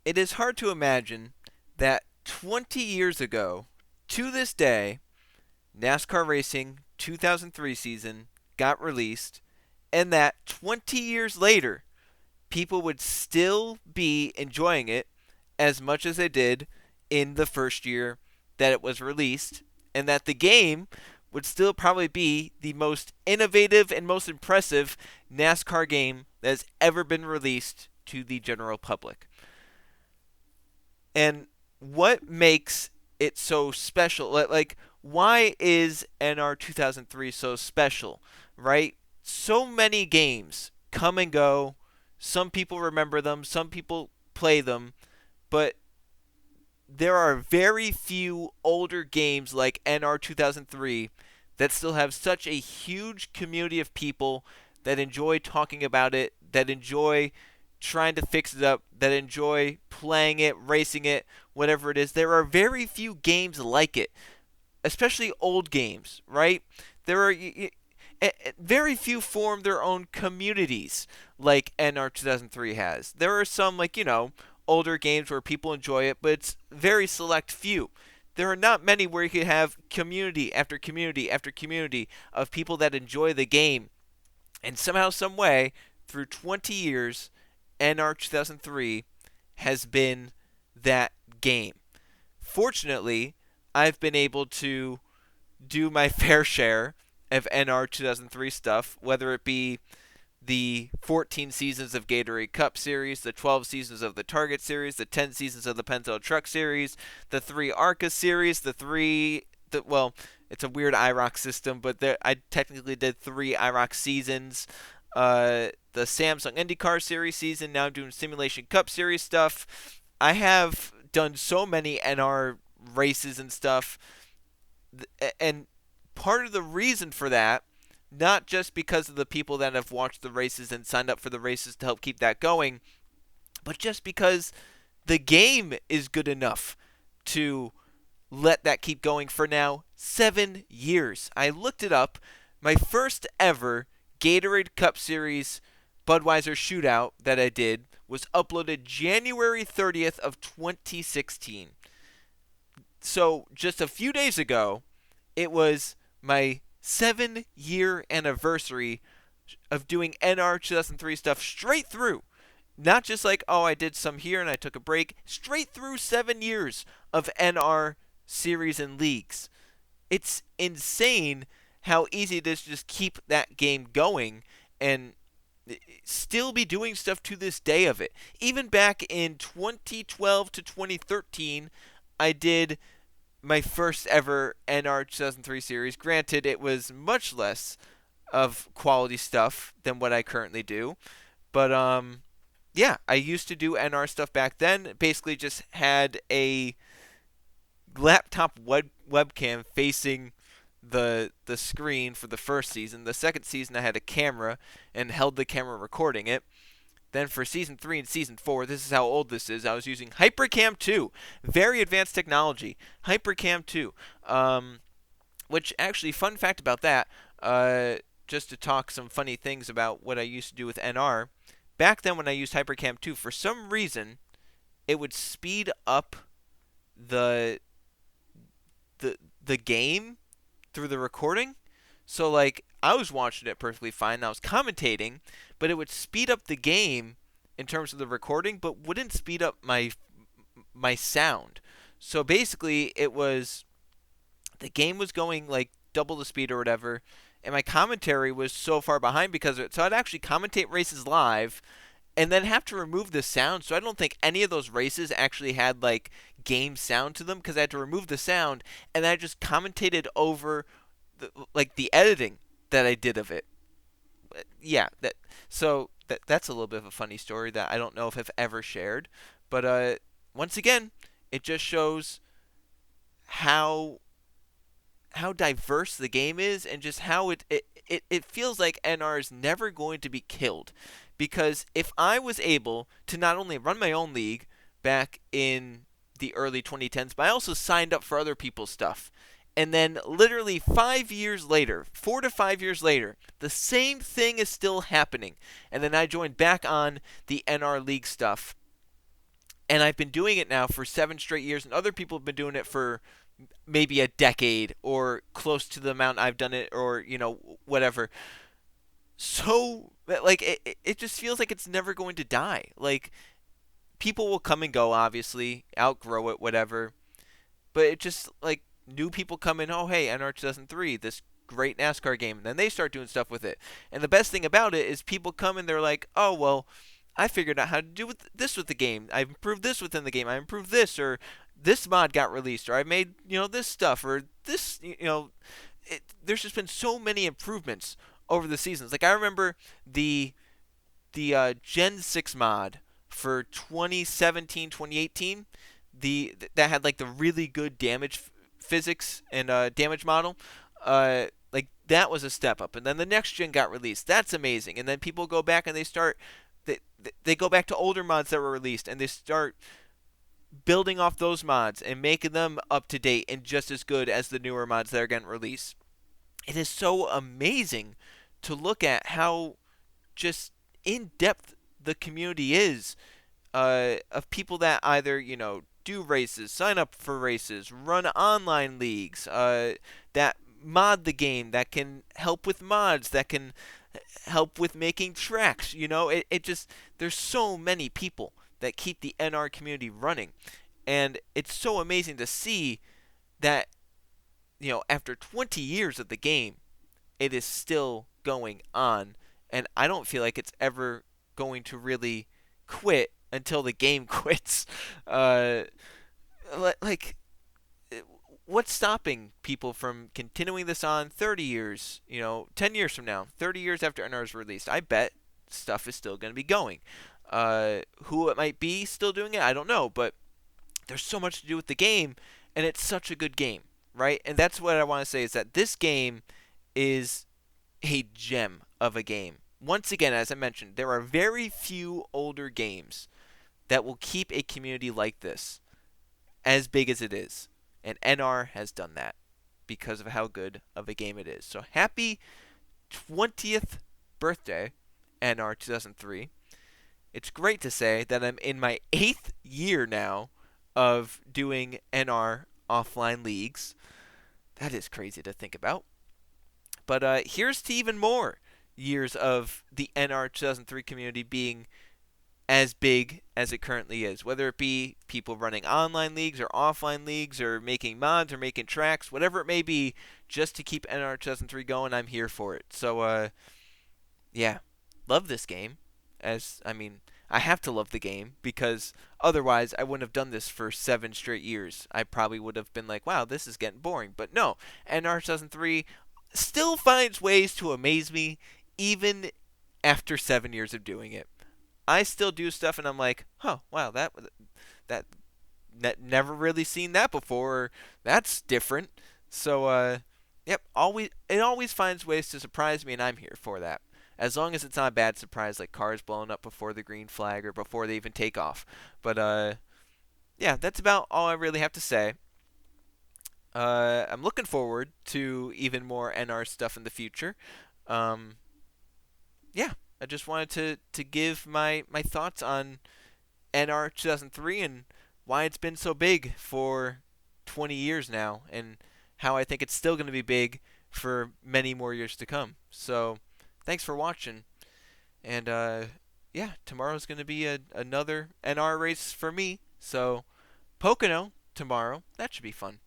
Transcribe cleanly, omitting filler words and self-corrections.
It is hard to imagine that 20 years ago, to this day, NASCAR Racing 2003 season got released, and that 20 years later, people would still be enjoying it as much as they did in the first year that it was released, and that the game would still probably be the most innovative and most impressive NASCAR game that has ever been released to the general public. And what makes it so special? Like, why is NR 2003 so special, right? So many games come and go. Some people remember them, some people play them, but there are very few older games like NR 2003 that still have such a huge community of people that enjoy talking about it, that enjoy trying to fix it up, that enjoy playing it, racing it, whatever it is. There are very few games like it, especially old games, right? There are very few form their own communities like NR 2003 has. There are some, like, older games where people enjoy it, but it's very select few. There are not many where you could have community after community after community of people that enjoy the game. And somehow, some way, through 20 years, NR 2003 has been that game. Fortunately, I've been able to do my fair share of NR 2003 stuff, whether it be the 14 seasons of Gatorade Cup Series, the 12 seasons of the Target Series, the 10 seasons of the Pentel Truck Series, the 3 ARCA Series, well, it's a weird IROC system, but I technically did 3 IROC seasons. The Samsung IndyCar Series season, now I'm doing Simulation Cup Series stuff. I have done so many NR races and stuff, and part of the reason for that, not just because of the people that have watched the races and signed up for the races to help keep that going, but just because the game is good enough to let that keep going for now 7 years. I looked it up. My first ever Gatorade Cup Series Budweiser shootout that I did was uploaded January 30th of 2016. So just a few days ago, it was my 7-year anniversary of doing NR 2003 stuff straight through. Not just like, oh, I did some here and I took a break. Straight through 7 years of NR series and leagues. It's insane how easy it is to just keep that game going and still be doing stuff to this day of it. Even back in 2012 to 2013, I did my first ever NR 2003 series. Granted, it was much less of quality stuff than what I currently do. But, yeah, I used to do NR stuff back then. Basically just had a laptop webcam facing the screen for the first season. The second season I had a camera and held the camera recording it. Then for Season 3 and Season 4, this is how old this is, I was using HyperCam 2. Very advanced technology. HyperCam 2. Which, actually, fun fact about that, just to talk some funny things about what I used to do with NR. Back then when I used HyperCam 2, for some reason, it would speed up the game through the recording. So, like, I was watching it perfectly fine, and I was commentating, but it would speed up the game in terms of the recording, but wouldn't speed up my sound. So basically, the game was going like double the speed or whatever, and my commentary was so far behind because of it. So I'd actually commentate races live, and then have to remove the sound. So I don't think any of those races actually had like game sound to them because I had to remove the sound, and I just commentated over the editing that I did of it. Yeah, that's a little bit of a funny story that I don't know if I've ever shared, but once again, it just shows how diverse the game is and just how it feels like NR is never going to be killed. Because if I was able to not only run my own league back in the early 2010s, but I also signed up for other people's stuff. And then literally 5 years later, 4 to 5 years later, the same thing is still happening. And then I joined back on the NR League stuff. And I've been doing it now for 7 straight years, and other people have been doing it for maybe a decade or close to the amount I've done it, or whatever. So like it just feels like it's never going to die. Like people will come and go, obviously, outgrow it, whatever. But it just like new people come in. Oh, hey, NR 2003, this great NASCAR game, and then they start doing stuff with it. And the best thing about it is people come and they're like, oh well, I figured out how to do this with the game. I've improved this within the game. I improved this, or this mod got released, or I made this stuff, or this there's just been so many improvements over the seasons. Like I remember the Gen 6 mod for 2017, 2018, that had like the really good damage physics and damage model. Like that was a step up, and then the next gen got released. That's amazing. And then people go back and they go back to older mods that were released, and they start building off those mods and making them up to date and just as good as the newer mods that are getting released. It is so amazing to look at how just in depth the community is, of people that either do races, sign up for races, run online leagues, that mod the game, that can help with mods, that can help with making tracks. It just there's so many people that keep the NR community running, and it's so amazing to see that after 20 years of the game, it is still going on, and I don't feel like it's ever going to really quit until the game quits. Uh, like, what's stopping people from continuing this on 30 years, 10 years from now, 30 years after NR is released? I bet stuff is still going to be going. Who it might be still doing it, I don't know, but there's so much to do with the game, and it's such a good game, right? And that's what I want to say, is that this game is a gem of a game. Once again, as I mentioned, there are very few older games that will keep a community like this as big as it is. And NR has done that because of how good of a game it is. So happy 20th birthday, NR 2003. It's great to say that I'm in my 8th year now of doing NR offline leagues. That is crazy to think about. But here's to even more years of the NR 2003 community being as big as it currently is, whether it be people running online leagues or offline leagues or making mods or making tracks, whatever it may be, just to keep NR 2003 going. I'm here for it. So yeah, love this game. I have to love the game, because otherwise I wouldn't have done this for 7 straight years. I probably would have been like, wow, this is getting boring. But no, NR 2003 still finds ways to amaze me even after 7 years of doing it. I still do stuff and I'm like, "Oh, wow, that never really seen that before. Or, that's different." So yep, it always finds ways to surprise me, and I'm here for that. As long as it's not a bad surprise, like cars blowing up before the green flag or before they even take off. But yeah, that's about all I really have to say. I'm looking forward to even more NR stuff in the future. Um, yeah, I just wanted to give my thoughts on NR 2003 and why it's been so big for 20 years now, and how I think it's still going to be big for many more years to come. So, thanks for watching, and yeah, tomorrow's going to be another NR race for me. So, Pocono tomorrow. That should be fun.